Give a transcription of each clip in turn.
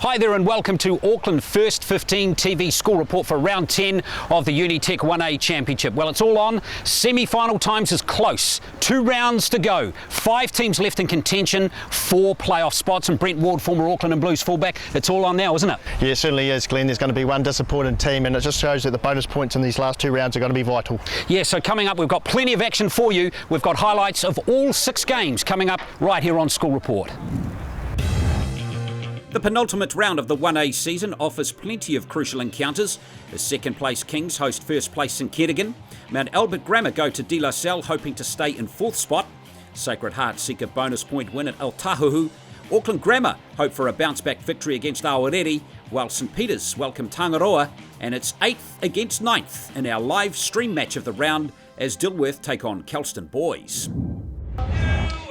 Hi there and welcome to Auckland First 15 TV school report for round 10 of the Unitec 1A Championship. Well, it's all on. Semi-final times is close. 2 rounds to go. 5 teams left in contention, 4 playoff spots, and Brent Ward, former Auckland and Blues fullback. It's all on now, isn't it? Yeah, it certainly is, Glenn. There's going to be one disappointed team, and it just shows that the bonus points in these last 2 rounds are going to be vital. Yeah, so coming up, we've got plenty of action for you. We've got highlights of all 6 games coming up right here on School Report. The penultimate round of the 1A season offers plenty of crucial encounters. The second place Kings host first place St Kentigern. Mount Albert Grammar go to De La Salle hoping to stay in 4th spot. Sacred Heart seek a bonus point win at Otahuhu. Auckland Grammar hope for a bounce back victory against Aorere, while St Peter's welcome Tangaroa, and it's 8th against 9th in our live stream match of the round as Dilworth take on Kelston boys.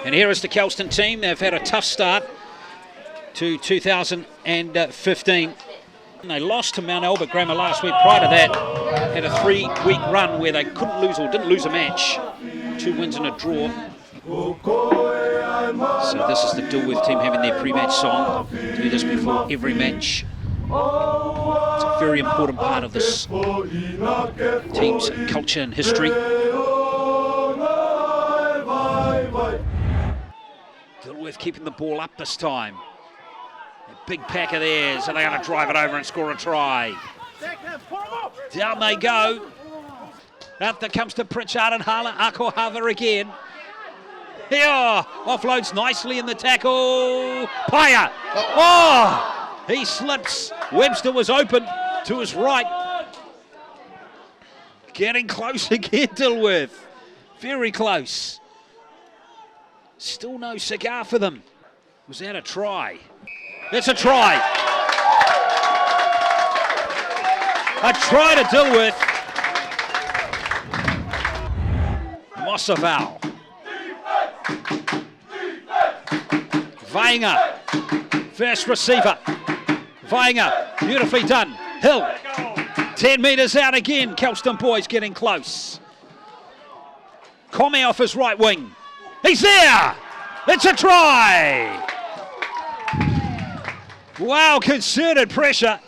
And here is the Kelston team. They've had a tough start to 2015. They lost to Mount Albert Grammar last week. Prior to that, had a 3-week run where they couldn't lose or didn't lose a match. 2 wins and a draw. So this is the Dilworth team having their pre-match song. Do this before every match. It's a very important part of this team's culture and history. Dilworth keeping the ball up this time. A big pack of theirs, so they're going to drive it over and score a try. Down they go. Out there comes to Pritchard and Aorere again. Here, offloads nicely in the tackle. Paya! Oh! He slips. Webster was open to his right. Getting close again, Dilworth. Very close. Still no cigar for them. Was that a try? That's a try. A try to Dilworth. Mossaval. Vainga. First receiver. Vainga. Beautifully done. Hill. 10 metres out again. Kelston boys getting close. Comey off his right wing. He's there. It's a try. Wow, concerted pressure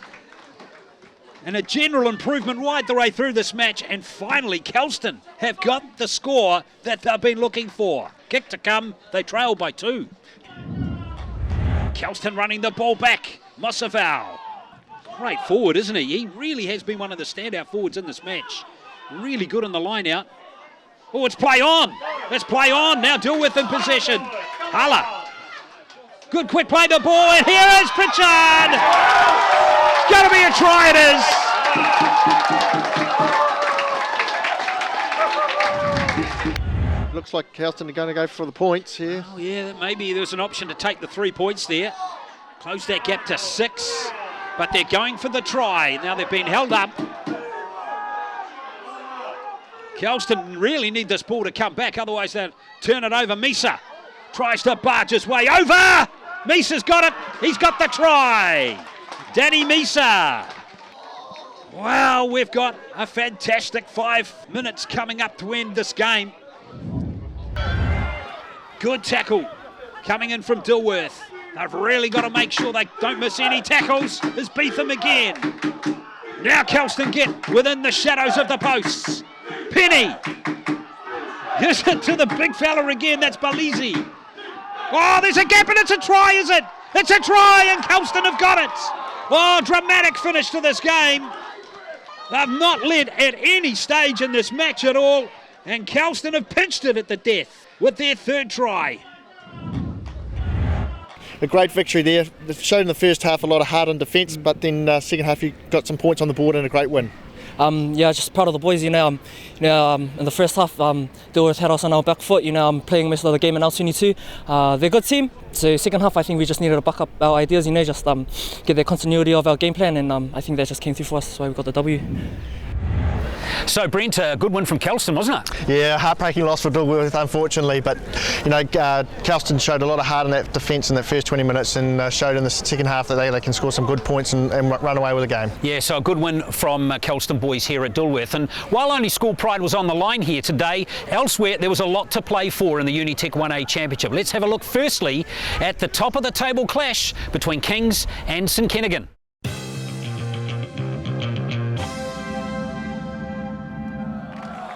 and a general improvement right the way through this match, and finally Kelston have got the score that they've been looking for. Kick to come, they trail by 2. Kelston running the ball back. Mossaval. Great forward, isn't he? He really has been one of the standout forwards in this match. Really good in the line out. Oh, it's play on. It's play on. Now Dilworth in possession. Hala. Good quick play to the ball, and here is Pritchard! It's got to be a try, it Looks like Kelston are going to go for the points here. Oh yeah, maybe there's an option to take the 3 points there. Close that gap to 6, but they're going for the try. Now they've been held up. Kelston really need this ball to come back, otherwise they'll turn it over. Misa tries to barge his way over. Misa's got it. He's got the try. Danny Misa. Wow, we've got a fantastic 5 minutes coming up to end this game. Good tackle coming in from Dilworth. They've really got to make sure they don't miss any tackles. It's Beetham again. Now Kelston get within the shadows of the posts. Penny. Gives it to the big fella again. That's Balizi. Oh, there's a gap and it's a try, is it? It's a try and Kelston have got it. Oh, dramatic finish to this game. They've not led at any stage in this match at all, and Kelston have pinched it at the death with their 3rd try. A great victory there. They showed in the first half a lot of heart on defence, but then second half you got some points on the board and a great win. Yeah, just proud of the boys. In the first half, Dilworth had us on our back foot. Playing most of the game in L22. They're a good team. So second half, I think we just needed to back up our ideas. Just get the continuity of our game plan, and I think that just came through for us. That's why we got the W. So Brent, a good win from Kelston, wasn't it? Yeah, heartbreaking loss for Dilworth, unfortunately, but Kelston showed a lot of heart in that defence in that first 20 minutes and showed in the second half that they can score some good points and run away with the game. Yeah, so a good win from Kelston boys here at Dilworth. And while only school pride was on the line here today, elsewhere there was a lot to play for in the Unitec 1A Championship. Let's have a look firstly at the top of the table clash between Kings and St Kentigern.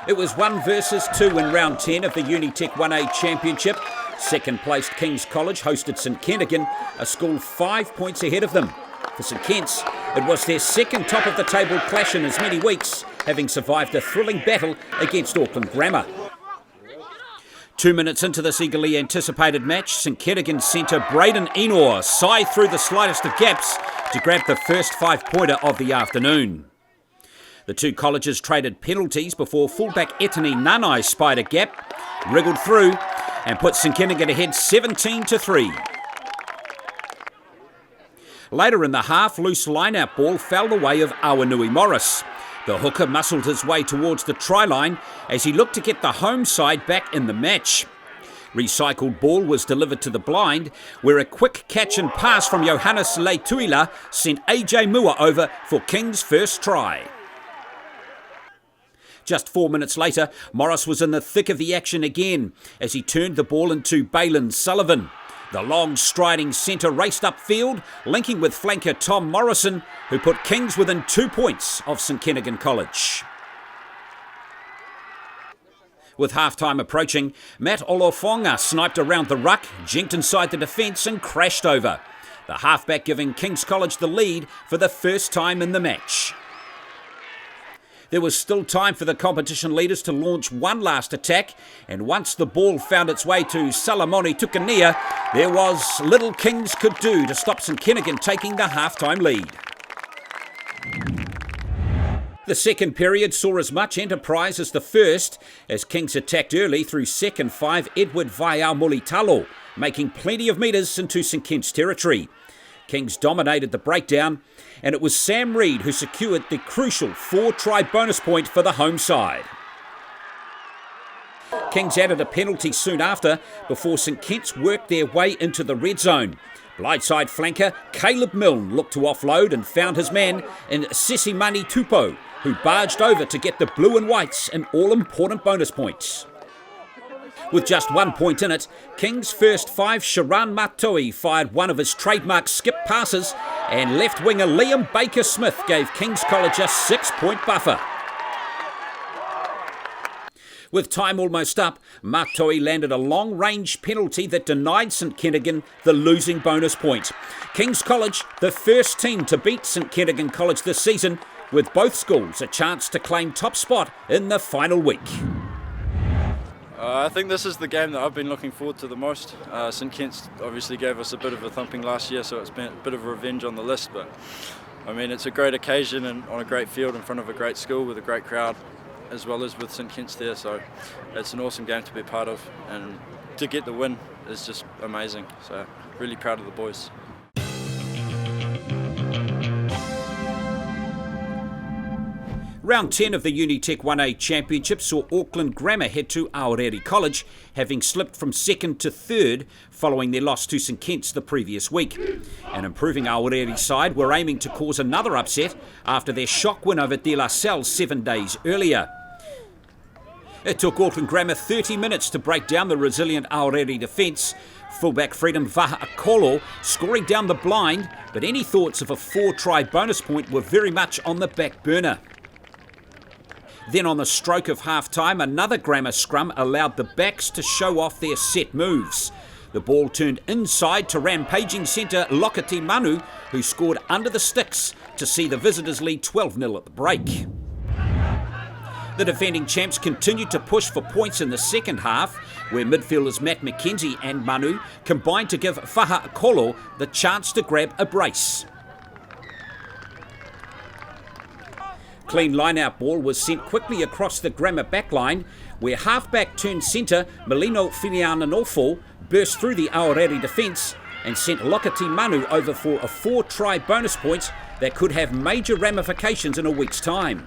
It was 1 versus 2 in round 10 of the Unitec 1A Championship. Second placed King's College hosted St Kentigern, a school 5 points ahead of them. For St Kent's, it was their second top of the table clash in as many weeks, having survived a thrilling battle against Auckland Grammar. 2 minutes into this eagerly anticipated match, St Kentigern centre Braden Enor scythed through the slightest of gaps to grab the first 5-pointer of the afternoon. The two colleges traded penalties before fullback Etani Nanai spied a gap, wriggled through and put St Kentigern ahead 17-3. Later in the half, loose line-out ball fell the way of Awanui Morris. The hooker muscled his way towards the try line as he looked to get the home side back in the match. Recycled ball was delivered to the blind, where a quick catch and pass from Johannes Leituila sent AJ Mua over for King's first try. Just 4 minutes later, Morris was in the thick of the action again as he turned the ball into Balin Sullivan. The long striding centre raced upfield, linking with flanker Tom Morrison, who put Kings within 2 points of St Kentigern College. With half-time approaching, Matt Olofonga sniped around the ruck, jinked inside the defence and crashed over. The halfback giving King's College the lead for the first time in the match. There was still time for the competition leaders to launch one last attack, and once the ball found its way to Salamoni Tukania, there was little Kings could do to stop St Kentigern taking the half-time lead. The second period saw as much enterprise as the first, as Kings attacked early through second 5 Edward Vaiao Mulitalo, making plenty of metres into St Kent's territory. Kings dominated the breakdown, and it was Sam Reid who secured the crucial 4-try bonus point for the home side. Kings added a penalty soon after before St Kent's worked their way into the red zone. Blindside flanker Caleb Milne looked to offload and found his man in Sesimani Tupo, who barged over to get the blue and whites an all-important bonus points. With just 1 point in it, King's first 5 Sharan Matoi fired one of his trademark skip passes, and left winger Liam Baker-Smith gave King's College a 6-point buffer. With time almost up, Matoi landed a long-range penalty that denied St Kentigern the losing bonus point. King's College, the first team to beat St Kentigern College this season, with both schools a chance to claim top spot in the final week. I think this is the game that I've been looking forward to the most. St Kent's obviously gave us a bit of a thumping last year, so it's been a bit of a revenge on the list, but I mean, it's a great occasion and on a great field in front of a great school with a great crowd, as well as with St Kent's there, so it's an awesome game to be part of, and to get the win is just amazing, so really proud of the boys. Round 10 of the Unitec 1A Championship saw Auckland Grammar head to Aorere College, having slipped from second to third following their loss to St Kent's the previous week. An improving Aorere side were aiming to cause another upset after their shock win over De La Salle 7 days earlier. It took Auckland Grammar 30 minutes to break down the resilient Aorere defence, fullback Freedom Vahaakolo scoring down the blind, but any thoughts of a 4-try bonus point were very much on the back burner. Then on the stroke of half-time, another Grammar scrum allowed the backs to show off their set moves. The ball turned inside to rampaging centre Lokati Manu, who scored under the sticks to see the visitors lead 12-0 at the break. The defending champs continued to push for points in the second half, where midfielders Matt McKenzie and Manu combined to give Vahaakolo the chance to grab a brace. Clean line-out ball was sent quickly across the Grammar backline, where halfback turned centre Melino Finiananofo burst through the Aorere defence and sent Lokati Manu over for a 4-try bonus point that could have major ramifications in a week's time.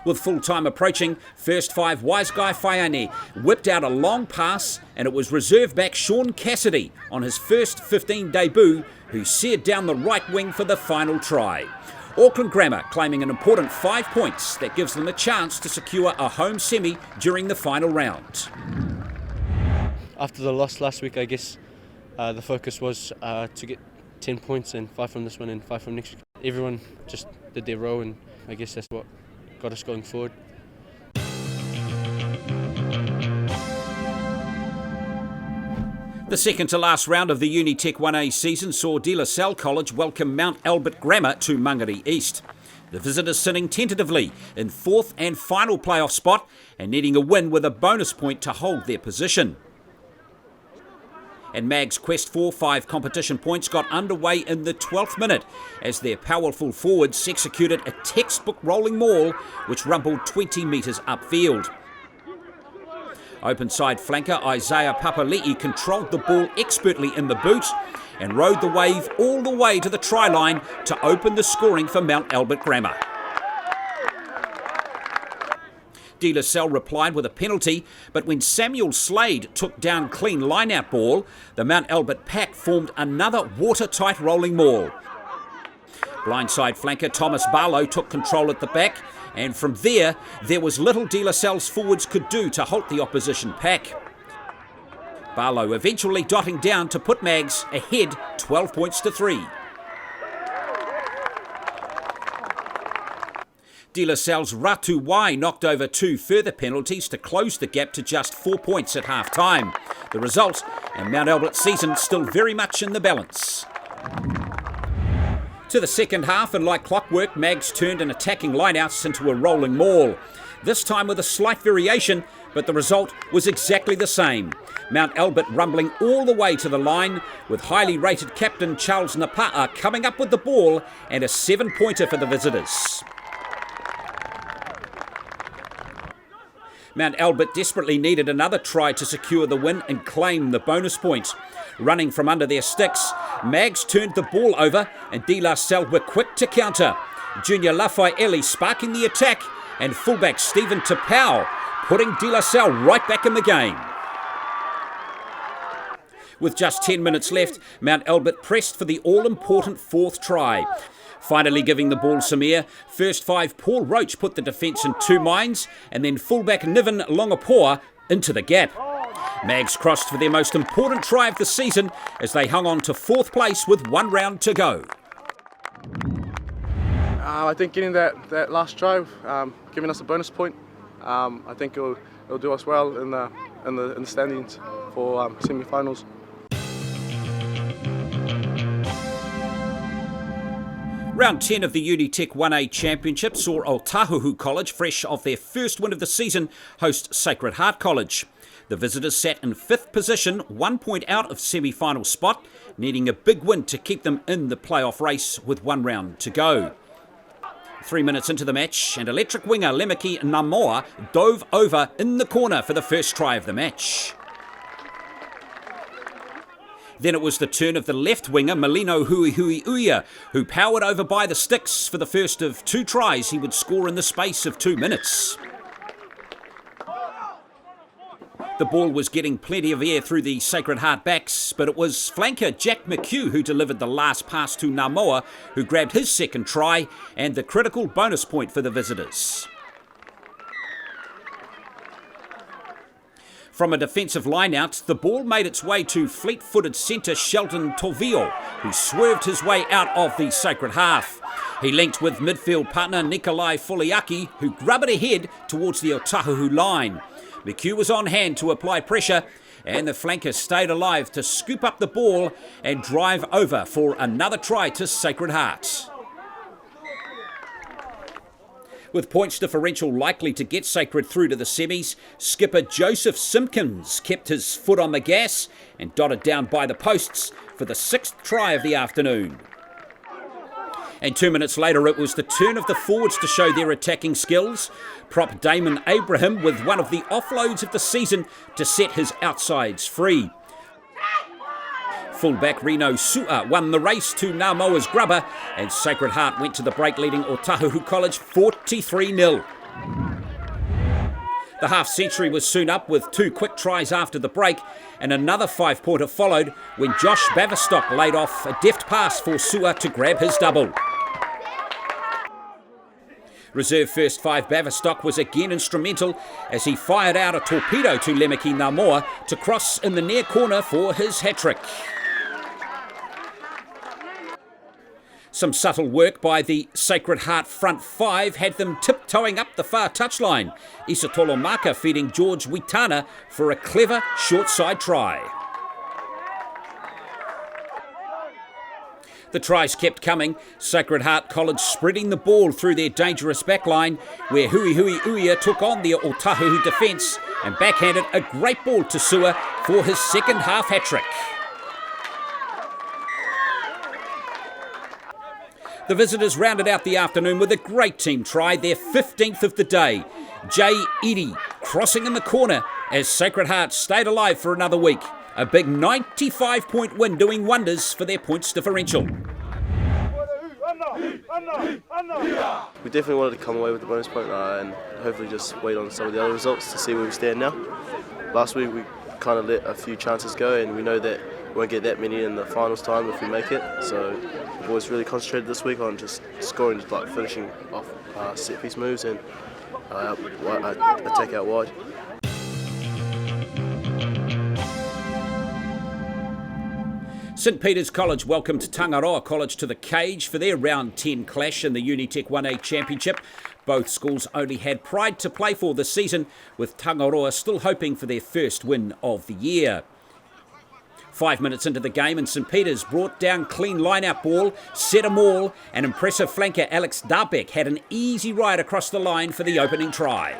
With full time approaching, first five Wise Guy Whaiane whipped out a long pass, and it was reserve back Sean Cassidy on his first 15 debut who seared down the right wing for the final try. Auckland Grammar claiming an important 5 points that gives them a chance to secure a home semi during the final round. After the loss last week, I guess the focus was to get 10 points and 5 from this one and 5 from next week. Everyone just did their role, and I guess that's what got us going forward. The second to last round of the Unitec 1A season saw De La Salle College welcome Mount Albert Grammar to Mangere East. The visitors sitting tentatively in fourth and final playoff spot and needing a win with a bonus point to hold their position. And Mag's quest for 5 competition points got underway in the 12th minute as their powerful forwards executed a textbook rolling maul which rumbled 20 metres upfield. Open side flanker Isaiah Papali'i controlled the ball expertly in the boot and rode the wave all the way to the try line to open the scoring for Mount Albert Grammar. De La Salle replied with a penalty, but when Samuel Slade took down clean line-out ball, the Mount Albert pack formed another watertight rolling maul. Blindside flanker Thomas Barlow took control at the back, and from there was little De La Salle's forwards could do to halt the opposition pack. Barlow eventually dotting down to put Mags ahead 12 points to 3. De La Salle's Ratu Wai knocked over 2 further penalties to close the gap to just 4 points at half-time. The result, and Mount Albert's season still very much in the balance. To the second half, and like clockwork, Mags turned an attacking lineouts into a rolling maul. This time with a slight variation, but the result was exactly the same. Mount Albert rumbling all the way to the line, with highly rated captain Charles Napa'a coming up with the ball and a 7-pointer for the visitors. Mount Albert desperately needed another try to secure the win and claim the bonus point. Running from under their sticks, Mags turned the ball over and De La Salle were quick to counter. Junior Lafayette sparking the attack and fullback Stephen Tapau putting De La Salle right back in the game. With just 10 minutes left, Mount Albert pressed for the all-important 4th try. Finally giving the ball some air, first 5 Paul Roach put the defence in 2 minds, and then fullback Niven Longapoa into the gap. Mags crossed for their most important try of the season as they hung on to 4th place with 1 round to go. I think getting that last try, giving us a bonus point, I think it'll do us well in the standings for semi-finals. Round 10 of the Unitec 1A Championship saw Otahuhu College, fresh off their first win of the season, host Sacred Heart College. The visitors sat in 5th position, 1 point out of semi-final spot, needing a big win to keep them in the playoff race with 1 round to go. 3 minutes into the match, and electric winger Lemeki Namoa dove over in the corner for the first try of the match. Then it was the turn of the left winger, Melino Huihuiuia, who powered over by the sticks for the first of 2 tries he would score in the space of 2 minutes. The ball was getting plenty of air through the Sacred Heart backs, but it was flanker Jack McHugh who delivered the last pass to Namoa, who grabbed his 2nd try and the critical bonus point for the visitors. From a defensive line-out, the ball made its way to fleet-footed centre Sheldon Tovio, who swerved his way out of the Sacred half. He linked with midfield partner Nikolai Foliaki, who grubbed ahead towards the Otahuhu line. McHugh was on hand to apply pressure, and the flanker stayed alive to scoop up the ball and drive over for another try to Sacred Heart. With points differential likely to get Sacred through to the semis, skipper Joseph Simpkins kept his foot on the gas and dotted down by the posts for the 6th try of the afternoon. And 2 minutes later, it was the turn of the forwards to show their attacking skills. Prop Damon Abraham with one of the offloads of the season to set his outsides free. Fullback Reno Su'a won the race to Namoa's grubber, and Sacred Heart went to the break leading Otahuhu College 43-0. The half-century was soon up with 2 quick tries after the break, and another 5-pointer followed when Josh Baverstock laid off a deft pass for Sua to grab his double. Reserve first 5 Baverstock was again instrumental as he fired out a torpedo to Lemeki Namoa to cross in the near corner for his hat-trick. Some subtle work by the Sacred Heart front 5 had them tiptoeing up the far touchline. Isatolo Maka feeding George Witana for a clever short side try. The tries kept coming, Sacred Heart College spreading the ball through their dangerous backline, where Hui Uia took on the Otahuhu defence and backhanded a great ball to Sua for his second half hat-trick. The visitors rounded out the afternoon with a great team try, their 15th of the day. Jay Edie crossing in the corner as Sacred Heart stayed alive for another week. A big 95-point win doing wonders for their points differential. We definitely wanted to come away with the bonus point and hopefully just wait on some of the other results to see where we stand now. Last week we kind of let a few chances go, and we know that we won't get that many in the finals time if we make it. So the boys really concentrated this week on just scoring, just like finishing off set piece moves and attack out wide. St Peter's College welcomed Tangaroa College to the cage for their round 10 clash in the Unitec 1A Championship. Both schools only had pride to play for this season, with Tangaroa still hoping for their first win of the year. 5 minutes into the game and St Peter's brought down clean line-out ball, set a maul, and impressive flanker Alex Darbeck had an easy ride across the line for the opening try.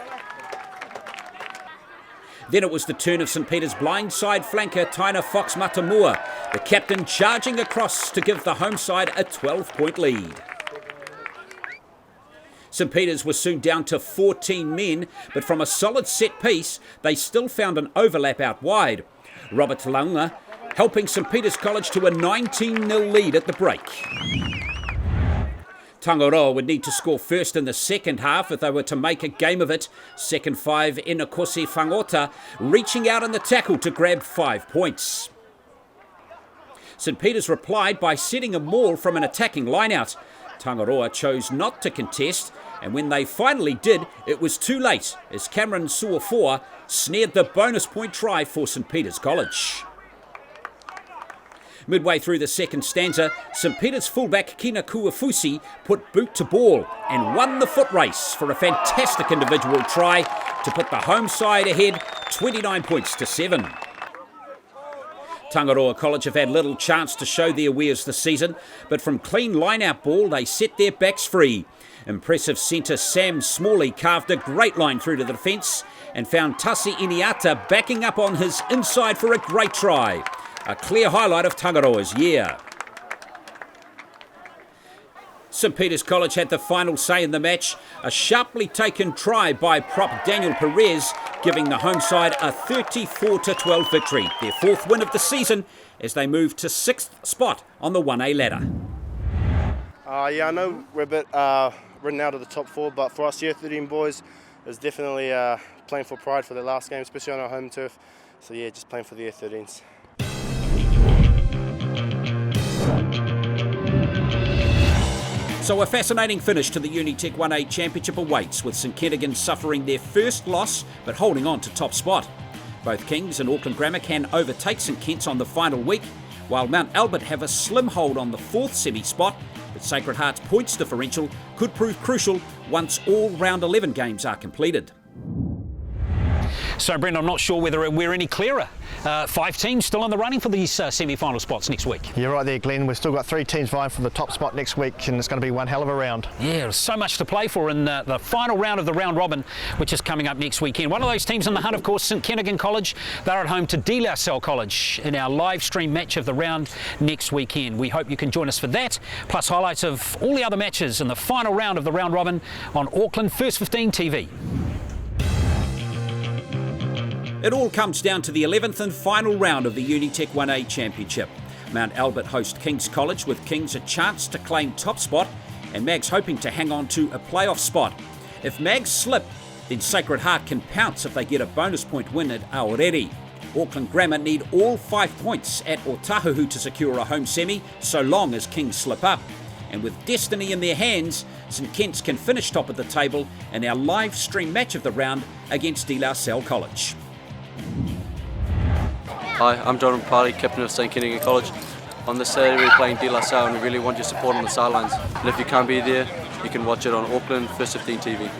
Then it was the turn of St Peter's blindside flanker Taina Fox Matamua, the captain charging across to give the home side a 12-point lead. St Peter's was soon down to 14 men, but from a solid set piece, they still found an overlap out wide. Robert Launga helping St Peter's College to a 19-0 lead at the break. Tangaroa would need to score first in the second half if they were to make a game of it. Second 5, Enokose Fangota reaching out in the tackle to grab 5 points. St Peter's replied by setting a maul from an attacking lineout. Tangaroa chose not to contest, and when they finally did, it was too late as Cameron Suafoa snared the bonus point try for St Peter's College. Midway through the second stanza, St Peter's fullback Kina Kuafusi put boot to ball and won the foot race for a fantastic individual try to put the home side ahead 29 points to 7. Tangaroa College have had little chance to show their wares this season, but from clean line-out ball they set their backs free. Impressive centre Sam Smalley carved a great line through to the defence and found Tasi Iniata backing up on his inside for a great try. A clear highlight of Tangaroa's year. St Peter's College had the final say in the match. A sharply taken try by prop Daniel Perez, giving the home side a 34-12 victory. Their 4th win of the season as they move to 6th spot on the 1A ladder. I know we're a bit written out of the top 4, but for us Year 13 boys, it's definitely playing for pride for the last game, especially on our home turf. So yeah, just playing for the Year 13s. So a fascinating finish to the Unitec 1A Championship awaits, with St Kentigern suffering their first loss but holding on to top spot. Both Kings and Auckland Grammar can overtake St Kent's on the final week, while Mount Albert have a slim hold on the 4th semi-spot, but Sacred Heart's points differential could prove crucial once all round 11 games are completed. So, Brent, I'm not sure whether we're any clearer. 5 teams still in the running for these semi-final spots next week. You're right there, Glenn. We've still got 3 teams vying for the top spot next week, and it's going to be one hell of a round. Yeah, there's so much to play for in the final round of the round robin, which is coming up next weekend. One of those teams in the hunt, of course, St Kentigern College. They're at home to Dilworth College in our live stream match of the round next weekend. We hope you can join us for that, plus highlights of all the other matches in the final round of the round robin on Auckland First 15 TV. It all comes down to the 11th and final round of the Unitec 1A Championship. Mount Albert host Kings College, with Kings a chance to claim top spot and Mags hoping to hang on to a playoff spot. If Mags slip, then Sacred Heart can pounce if they get a bonus point win at Aorere. Auckland Grammar need all 5 points at Otahuhu to secure a home semi, so long as Kings slip up. And with destiny in their hands, St Kent's can finish top of the table in our live stream match of the round against De La Salle College. Hi, I'm Jonathan Parley, captain of St Kentigern College. On this Saturday we're playing De La Salle and we really want your support on the sidelines. And if you can't be there, you can watch it on Auckland First 15 TV.